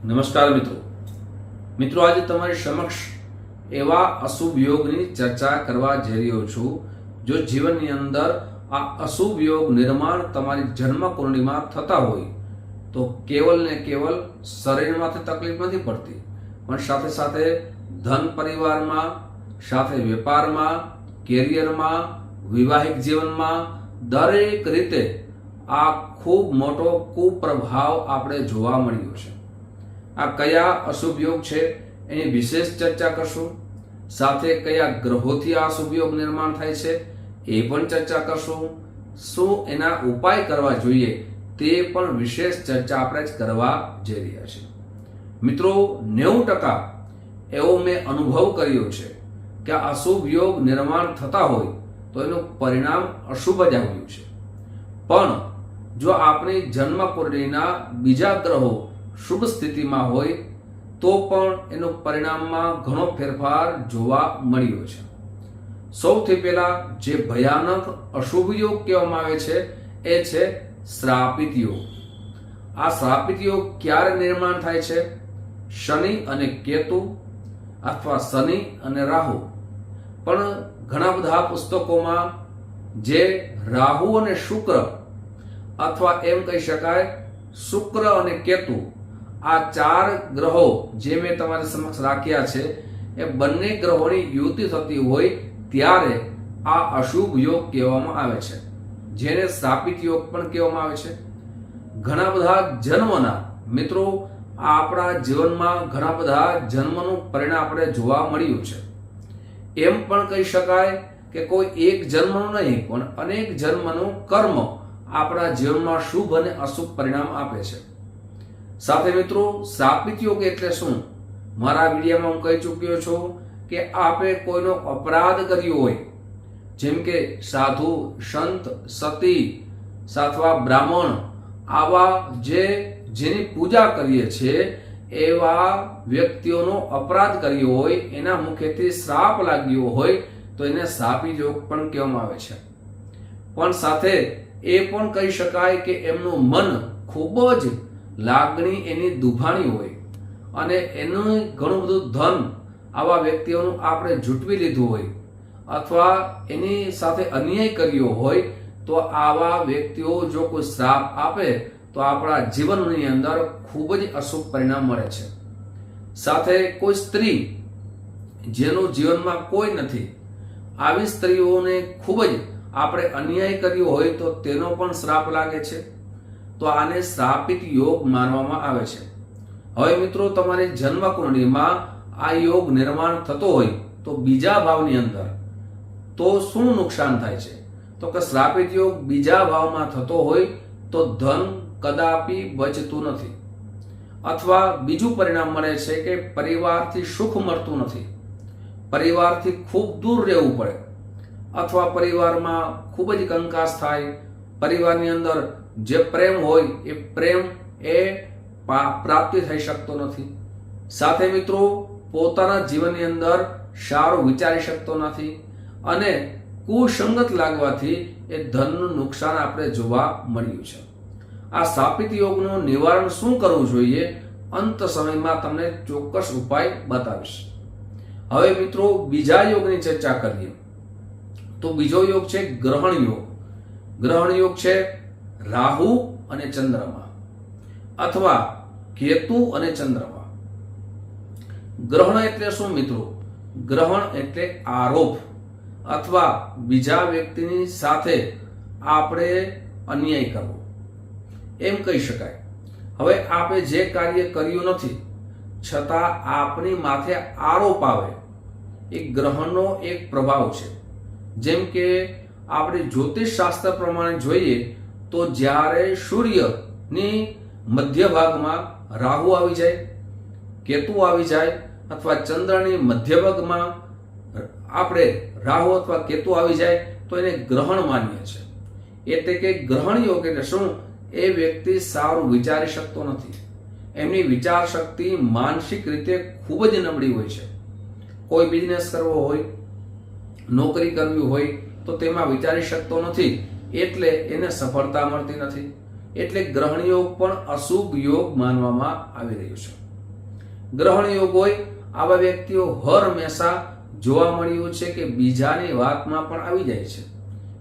નમસ્કાર મિત્રો આજે તમારી સમક્ષ એવા અશુભ યોગની ચર્ચા કરવા જઈ રહ્યો છું જો જીવનની અંદર આ અશુભ યોગ નિર્માણ તમારી જન્મ કુંડળીમાં થતા હોય તો કેવલ ને કેવલ શરીરમાંથી તકલીફ નથી પડતી પણ સાથે સાથે ધન પરિવારમાં, સાથે વેપારમાં, કેરિયરમાં, વૈવાહિક જીવનમાં દરેક રીતે આ ખૂબ મોટો કુપ્રભાવ આપણે જોવા મળ્યો છે। આ કયા અશુભ યોગ છે એની વિશેષ ચર્ચા કરશું, સાથે કયા ગ્રહોથી આ અશુભ યોગ નિર્માણ થાય છે એ પણ ચર્ચા કરશું, શું એના ઉપાય કરવા જોઈએ તે પણ વિશેષ ચર્ચા આપણે કરવા જઈ રહ્યા છીએ। મિત્રો 90% એવો મેં અનુભવ કર્યો છે કે આ અશુભ યોગ નિર્માણ થતા હોય તો એનું પરિણામ અશુભ જ આવ્યું છે, પણ જો આપણી જન્મ કુંડળીના બીજા ગ્રહો શુભ સ્થિતિમાં હોય તો પણ એનું પરિણામમાં ઘણો ફેરફાર જોવા મળ્યો છે। સૌથી પહેલા જે ભયાનક અશુભ યોગ કહેવામાં આવે છે એ છે શ્રાપિત યોગ। આ શ્રાપિત યોગ ક્યારે નિર્માણ થાય છે? શનિ અને કેતુ અથવા શનિ અને રાહુ। પણ ઘણા બધા પુસ્તકોમાં જે રાહુ અને શુક્ર અથવા એમ કહી શકાય શુક્ર અને કેતુ આ ચાર ગ્રહો જે મેં તમારી સમક્ષ રાખ્યા છે એ બંને ગ્રહોની યુતિ થતી હોય ત્યારે આ અશુભ યોગ કહેવામાં આવે છે, જેને શ્રાપિત યોગ પણ કહેવામાં આવે છે। ઘણા બધા જન્મના મિત્રો આપણા જીવનમાં ઘણા બધા જન્મનું પરિણામ આપણે જોવા મળ્યું છે। એમ પણ કહી શકાય કે કોઈ એક જન્મનું નહીં પણ અનેક જન્મનું કર્મ આપણા જીવનમાં શુભ અને અશુભ પરિણામ આપે છે। સાથે મિત્રો શ્રાપિત યોગ એટલે શું? મારા વિડીયોમાં હું કહી ચૂક્યો છું કે આપે કોઈનો અપરાધ કર્યો હોય, જેમ કે સાધુ, સંત, સતી અથવા બ્રાહ્મણ, આવા જેની પૂજા કરીએ છીએ એવા વ્યક્તિઓનો અપરાધ કર્યો હોય, એના મુખેથી શ્રાપ લાગ્યો હોય તો એને શ્રાપિત યોગ પણ કહેવામાં આવે છે। પણ સાથે એ પણ કહી શકાય કે એમનું મન ખૂબ જ લાગણી એની દુભાણી હોય અને એનું ઘણું બધું ધન આવા વ્યક્તિઓનું આપણે ઝૂંટવી લીધું હોય અથવા એની સાથે અન્યાય કર્યો હોય તો આવા વ્યક્તિઓ જો કોઈ શ્રાપ આપે તો આપણા જીવનની અંદર ખૂબ જ અશુભ પરિણામ મળે છે। સાથે કોઈ સ્ત્રી જેનું જીવનમાં કોઈ નથી, આવી સ્ત્રીઓને ખૂબ જ આપણે અન્યાય કર્યો હોય તો તેનો પણ શ્રાપ લાગે છે, તો આને શ્રાપિત યોગ માનવામાં આવે છે। હવે મિત્રો તમારી જન્મ કુંડળીમાં આ યોગ નિર્માણ થતો હોય તો બીજા ભાવની અંદર તો શું નુકસાન થાય છે? તો કે શ્રાપિત યોગ બીજા ભાવમાં થતો હોય તો ધન કદાપી બચતું નથી, અથવા બીજું પરિણામ મળે છે કે પરિવારથી સુખ મળતું નથી, પરિવારથી ખૂબ દૂર રહેવું પડે, અથવા પરિવારમાં ખૂબ જ કંકાસ થાય, પરિવારની અંદર જે પ્રેમ હોય એ પ્રેમ એ પ્રાપ્તિ થઈ શકતો નથી। સાથે મિત્રો પોતાના જીવનની અંદર સારું વિચારી શકતો નથી અને કુસંગત લાગવાથી એ ધનનું નુકસાન આપણે જોવા મળ્યું છે। આ શ્રાપિત યોગનું નિવારણ શું કરવું જોઈએ અંત સમયમાં તમને ચોક્કસ ઉપાય બતાવીશ। હવે મિત્રો બીજા યોગની ચર્ચા કરીએ તો બીજો યોગ છે ગ્રહણ યોગ। ગ્રહણ યોગ છે રાહુ અને ચંદ્રમા અથવા કેતુ અને ચંદ્રમા। ગ્રહણ એટલે શું મિત્રો? ગ્રહણ એટલે આરોપ અથવા બીજા વ્યક્તિની સાથે આપણે અન્યાય કરવો એમ કહી શકાય। હવે આપણે જે કાર્ય કર્યું નથી છતાં આપણી માથે આરોપ આવે એ ગ્રહણનો એક પ્રભાવ છે। જેમ કે આપણે જ્યોતિષ શાસ્ત્ર પ્રમાણે જોઈએ તો જ્યારે સૂર્યની મધ્ય ભાગમાં રાહુ આવી જાય, કેતુ આવી જાય અથવા ચંદ્રની મધ્ય ભાગમાં આપણે રાહુ અથવા કેતુ આવી જાય તો એને ગ્રહણ માનીએ છીએ। એટલે કે ગ્રહણ યોગ એટલે શું? એ વ્યક્તિ સારું વિચારી શકતો નથી, એમની વિચાર શક્તિ માનસિક રીતે ખૂબ જ નબળી હોય છે। કોઈ બિઝનેસ કરવો હોય, નોકરી કરવી હોય તો તેમાં વિચારી શકતો નથી, એટલે એને સફળતા મળતી નથી। એટલે ગ્રહણ યોગ પણ અશુભ યોગ માનવામાં આવી રહ્યો છે। ગ્રહણ યોગ હોય આવા વ્યક્તિઓ હર હંમેશા જોવા મળ્યું છે કે બીજાની વાતમાં પણ આવી જાય છે,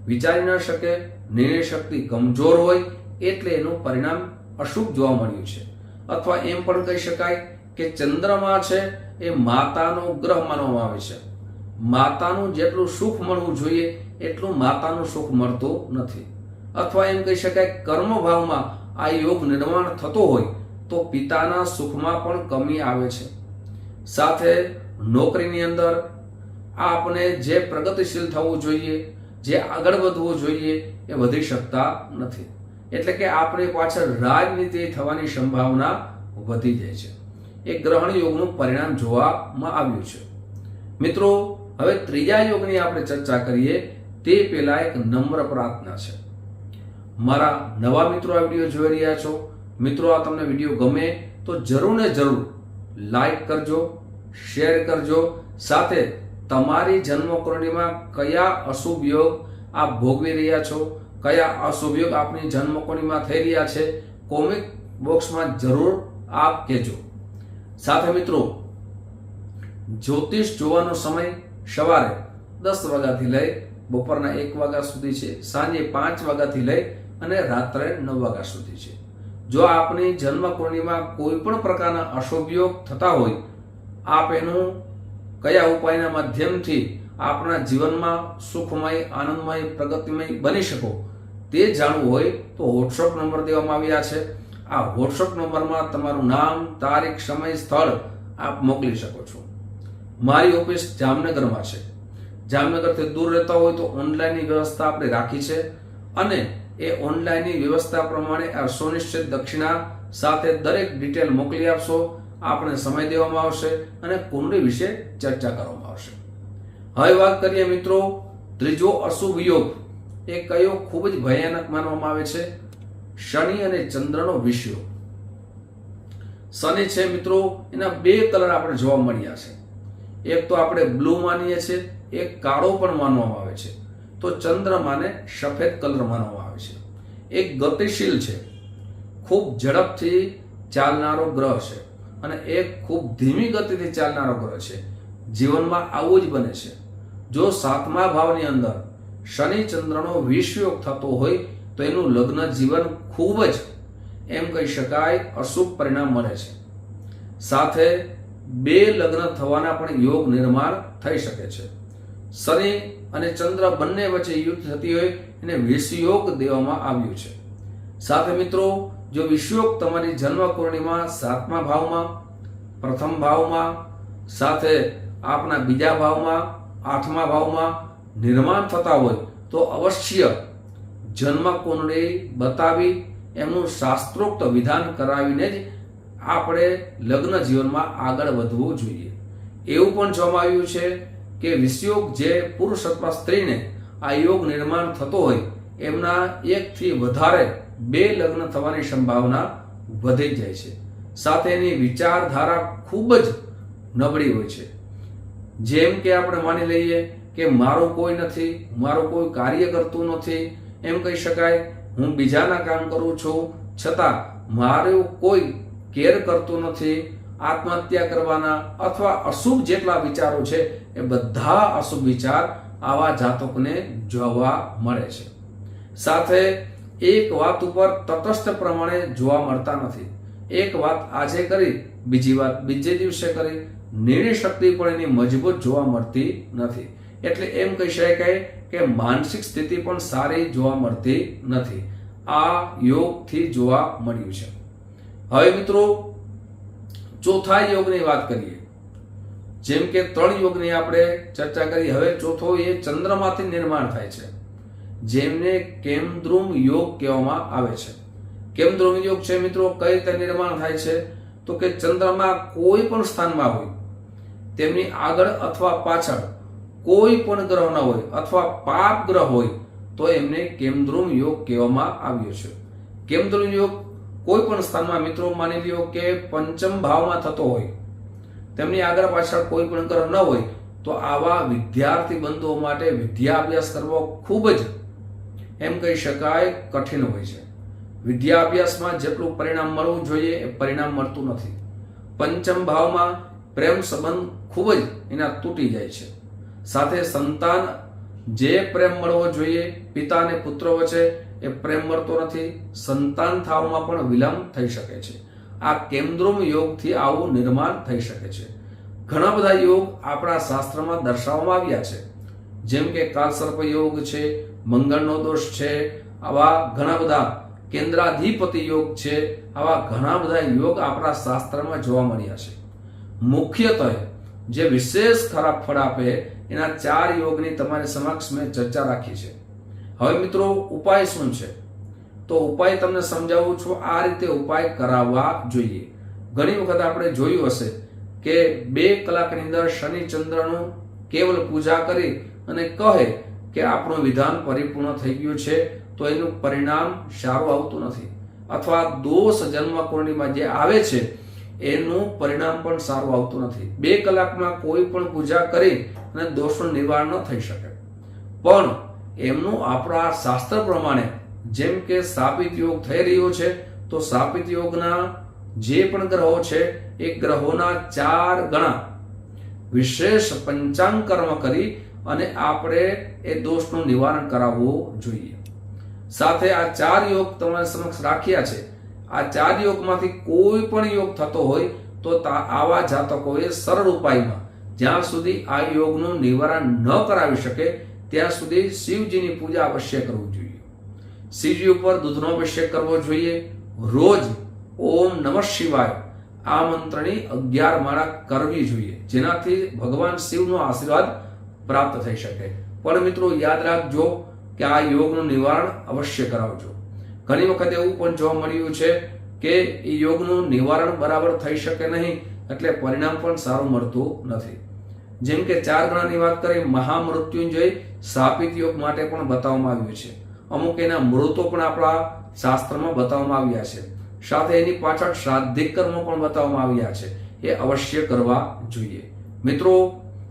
વિચારી ન શકે, નિર્ણય શક્તિ કમજોર હોય એટલે એનું પરિણામ અશુભ જોવા મળ્યું છે. અથવા એમ પણ કહી શકાય કે ચંદ્રમા છે એ માતાનો ગ્રહ માનવામાં આવે છે. માતાનું જેટલું સુખ મળવું જોઈએ એટલું માતાનું સુખ મળતું નથી. અથવા એમ કહી શકાય કર્મ ભાવમાં આ યોગ નિર્માણ થતો હોય તો પિતાના સુખમાં પણ કમી આવે છે. સાથે નોકરીની અંદર આપણે જે પ્રગતિશીલ થવું જોઈએ, જે આગળ વધવું જોઈએ એ વધી શકતા નથી. એટલે કે આપણે પાછળ રાજનીતિ થવાની સંભાવના વધી જાય છે. એ ગ્રહણ યોગનું પરિણામ જોવામાં આવ્યું છે. મિત્રો, હવે ત્રીજા યોગની આપણે ચર્ચા કરીએ તે પહેલા એક નમ્ર પ્રાર્થના છે. મારા નવા મિત્રો આ વિડીયો જોઈ રહ્યા છો, મિત્રો આ તમને વિડીયો ગમે તો જરૂર ને જરૂર લાઈક કરજો, શેર કરજો. સાથે તમારી જન્મકુંડળીમાં કયા અશુભ યોગ આપ ભોગવી રહ્યા છો, કયા અશુભ યોગ આપની જન્મકુંડળીમાં થઈ રહ્યા છે, કોમેન્ટ બોક્સમાં જરૂર આપ કહેજો. સાથે મિત્રો, જ્યોતિષ જોવાનો સમય સવારે 10 વાગ્યાથી લઈ બપોરના 1 વાગ્યા સુધી છે, સાંજે 5 વાગ્યાથી લઈ અને રાત્રે 9 વાગ્યા સુધી છે. જો આપની જન્મકુંડળીમાં કોઈ પણ પ્રકારના અશુભ યોગ થતા હોય, આપ એનું કયા ઉપાયના માધ્યમથી આપણા જીવનમાં સુખમય, આનંદમય, પ્રગતિમય બની શકો તે જાણવું હોય તો વોટ્સઅપ નંબર દેવામાં આવ્યા છે. આ વોટ્સઅપ નંબરમાં તમારું નામ, તારીખ, સમય, સ્થળ આપ મોકલી શકો છો. મારી ઓફિસ જામનગરમાં છે. જામનગરથી દૂર રહેતા હોય તો ઓનલાઈનની વ્યવસ્થા આપણે રાખી છે અને એ ઓનલાઈનની વ્યવસ્થા પ્રમાણે આ સુનિશ્ચિત દક્ષિણા સાથે દરેક ડિટેલ મોકલી આપશો. આપણે સમય દેવામાં આવશે અને કુંડળી વિશે ચર્ચા કરવામાં આવશે. હવે વાત કરીએ મિત્રો, ત્રીજો અશુભ યોગ એ કયો ખૂબ જ ભયાનક માનવામાં આવે છે? શનિ અને ચંદ્રનો વિષયોગ. શનિ છે મિત્રો, એના 2 કલર આપણે જોવા મળ્યા છે. એક તો આપણે બ્લુ માનીએ છીએ, એક કાળો પણ માનવામાં આવે છે. તો ચંદ્રમાને સફેદ કલર માનવામાં આવે છે. એક ગતિશીલ છે, ખૂબ ઝડપથી ચાલનારો ગ્રહ છે અને એક ખૂબ ધીમી ગતિથી ચાલનારો ગ્રહ છે. જીવનમાં આવું જ બને છે. જો 7મા ભાવની અંદર શનિ ચંદ્રનો વિષયોગ થતો હોય તો એનું લગ્ન જીવન ખૂબ જ એમ કહી શકાય અશુભ પરિણામ મળે છે. સાથે 2 લગ્ન થવાના પણ યોગ નિર્માણ થઈ શકે છે. શનિ અને ચંદ્ર બંને વચ્ચે યુદ્ધ થતી હોય એને વિષયોગ દેવામાં આવ્યું છે. સાથે મિત્રો, જો વિષયોગ તમારી જન્મકુંડળીમાં 7મા ભાવમાં, પ્રથમ ભાવમાં, સાથે આપના બીજા ભાવમાં, 8મા ભાવમાં નિર્માણ થતા હોય તો અવશ્ય જન્મકુંડળી બતાવી એમનું શાસ્ત્રોક્ત વિધાન કરાવીને જ આપણે લગ્ન જીવનમાં આગળ વધવું જોઈએ. એવું પણ જોવામાં આવ્યું છે કે વિષયોગ જે પુરુષ અથવા સ્ત્રીને આ યોગ નિર્માણ થતો હોય એમના 1 થી વધારે 2 લગ્ન થવાની સંભાવના વધી જાય છે. સાથે એની વિચારધારા ખૂબ જ નબળી હોય છે. જેમ કે આપણે માની લઈએ કે મારું કોઈ નથી, મારું કોઈ કાર્ય કરતું નથી, એમ કહી શકાય હું બીજાના કામ કરું છું છતાં મારું કોઈ કેર કરતું નથી, આત્મહત્યા કરવાના અથવા અશુભ જેટલા વિચારો છે એ બધા અશુભ વિચાર આવા જાતકોને જોવા મળે છે. સાથે એક વાત ઉપર તટસ્થ પ્રમાણે જોવા મળતા નથી. એક વાત આજે કરી, બીજી વાત બીજે દિવસે કરી, નિર્ણય શક્તિ પણ એની મજબૂત જોવા મળતી નથી. એટલે એમ કહી શકાય કે માનસિક સ્થિતિ પણ સારી જોવા મળતી નથી. આ યોગથી જોવા મળ્યું છે. હવે મિત્રો, ચોથા યોગની વાત કરીએ. જેમ કે 3 યોગની આપણે ચર્ચા કરી, હવે ચોથો એ ચંદ્રમાંથી નિર્માણ થાય છે, જેમને કેમદ્રુમ યોગ કહેવામાં આવે છે. કેમદ્રુમ યોગ છે મિત્રો, કઈ રીતે નિર્માણ થાય છે? તો કે ચંદ્રમાં કોઈ પણ સ્થાનમાં હોય, તેમની આગળ અથવા પાછળ કોઈ પણ ગ્રહ ન હોય અથવા પાપ ગ્રહ હોય તો એમને કેમદ્રુમ યોગ કહેવામાં આવ્યો છે. કેમદ્રુમ યોગ કોઈ પણ સ્થાનમાં મિત્રો માની લ્યો કે 5મ ભાવમાં થતો હોય, તેમની આગળ પાછળ કોઈ પણ ગ્રહ ન હોય તો આવા વિદ્યાર્થી બંધુઓ માટે વિદ્યા અભ્યાસ કરવો ખૂબ જ એમ કહી શકાય કઠિન હોય છે. વિદ્યા અભ્યાસમાં જેટલું પરિણામ મળવું જોઈએ એ પરિણામ મળતું નથી. પંચમ ભાવમાં પ્રેમ સંબંધ ખૂબ જ એના તૂટી જાય છે. સાથે સંતાન જે પ્રેમ મળવો જોઈએ પિતા અને પુત્ર વચ્ચે એ પ્રેમ મળતો નથી. સંતાન થવામાં પણ વિલંબ થઈ શકે છે. આ કેન્દ્રોમ યોગથી આવું નિર્માણ થઈ શકે છે. ઘણા બધા યોગ આપણા શાસ્ત્રમાં દર્શાવવામાં આવ્યા છે, જેમ કે કાલસર્પ યોગ છે, મંગળનો દોષ છે, આવા ઘણા બધા કેન્દ્રાધિપતિ યોગ છે, આવા ઘણા બધા યોગ આપણા શાસ્ત્રમાં જોવા મળ્યા છે. મુખ્યત્વે જે વિશેષ ખરાબ ફળ આપે એના 4 યોગની તમારી સમક્ષ મેં ચર્ચા રાખી છે. હવે મિત્રો ઉપાય શું છે? તો ઉપાય તમને સમજાવું છું. આ રીતે ઉપાય કરાવવા જોઈએ. ઘણી વખત આપણે જોયું હશે કે 2 કલાકની અંદર શનિ ચંદ્રનું કેવલ પૂજા કરી અને કહે કે આપણું વિધાન પરિપૂર્ણ થઈ ગયું છે, તો એનું પરિણામ સારું આવતું નથી. અથવા દોષ જન્મ કુંડળીમાં જે આવે છે એનું પરિણામ પણ સારું આવતું નથી. 2 કલાકમાં કોઈ પણ પૂજા કરી અને દોષનું નિવારણ ન થઈ શકે. પણ એમનું આપણા શાસ્ત્ર પ્રમાણે જેમ કે સ્થાપિત યોગ થઈ રહ્યો છે, તો સ્થાપિત યોગના જે પણ ગ્રહો છે એ ગ્રહોના 4 ગણા વિશેષ પંચાંગ કર્મ કરી અને આપણે એ દોષનું નિવારણ કરાવવું જોઈએ. સાથે આ 4 યોગ તમારી સમક્ષ રાખ્યા છે. આ 4 યોગમાંથી કોઈ પણ યોગ થતો હોય તો આવા જાતકોએ સરળ ઉપાયમાં જ્યાં સુધી આ યોગનું નિવારણ ન કરાવી શકે ત્યાં સુધી શિવજીની પૂજા અવશ્ય કરવું જોઈએ. શિવજી ઉપર દૂધનો અભિષેક કરવો જોઈએ. રોજ ઓમ નમઃ શિવાય આ મંત્રની 11 માળા કરવી જોઈએ, જેનાથી ભગવાન શિવનો આશીર્વાદ પ્રાપ્ત થઈ શકે. પણ મિત્રો યાદ રાખજો કે આ યોગનું નિવારણ અવશ્ય કરાવજો. ઘણી વખત એવું પણ જોવા મળ્યું છે કે એ યોગનું નિવારણ બરાબર થઈ શકે નહીં, એટલે પરિણામ પણ સારું મળતું નથી. જેમ કે 4 ગણાની વાત કરી, મહામૃત્યુંજય સ્થાપિત યોગ માટે પણ બતાવવામાં આવ્યું છે. અમુક એના મૃતો પણ આપણા શાસ્ત્રમાં બતાવવામાં આવ્યા છે. સાથે એની પાછળ શ્રાદ્ધિક કર્મો પણ બતાવવામાં આવ્યા છે. એ અવશ્ય કરવા જોઈએ. મિત્રો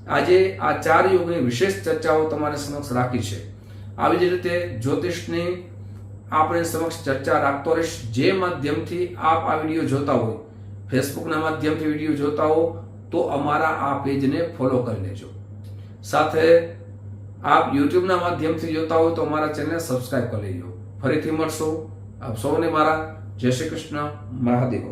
આજે આ 4 યોગની વિશેષ ચર્ચાઓ તમારી સમક્ષ રાખી છે. આવી જ રીતે જ્યોતિષની આપણે સમક્ષ ચર્ચા રાખતો રહીશ. જે માધ્યમથી આપ આ વિડીયો જોતા હોય, ફેસબુકના માધ્યમથી વિડીયો જોતા હો, તો અમારા આ પેજને ફોલો કરી લેજો. સાથે આપ યુટ્યુબના માધ્યમથી જોતા હોય તો અમારા ચેનલને સબસ્ક્રાઇબ કરી લેજો. ફરીથી મળશું. આપ સૌને મારા જય શ્રી કૃષ્ણ, મહાદેવ.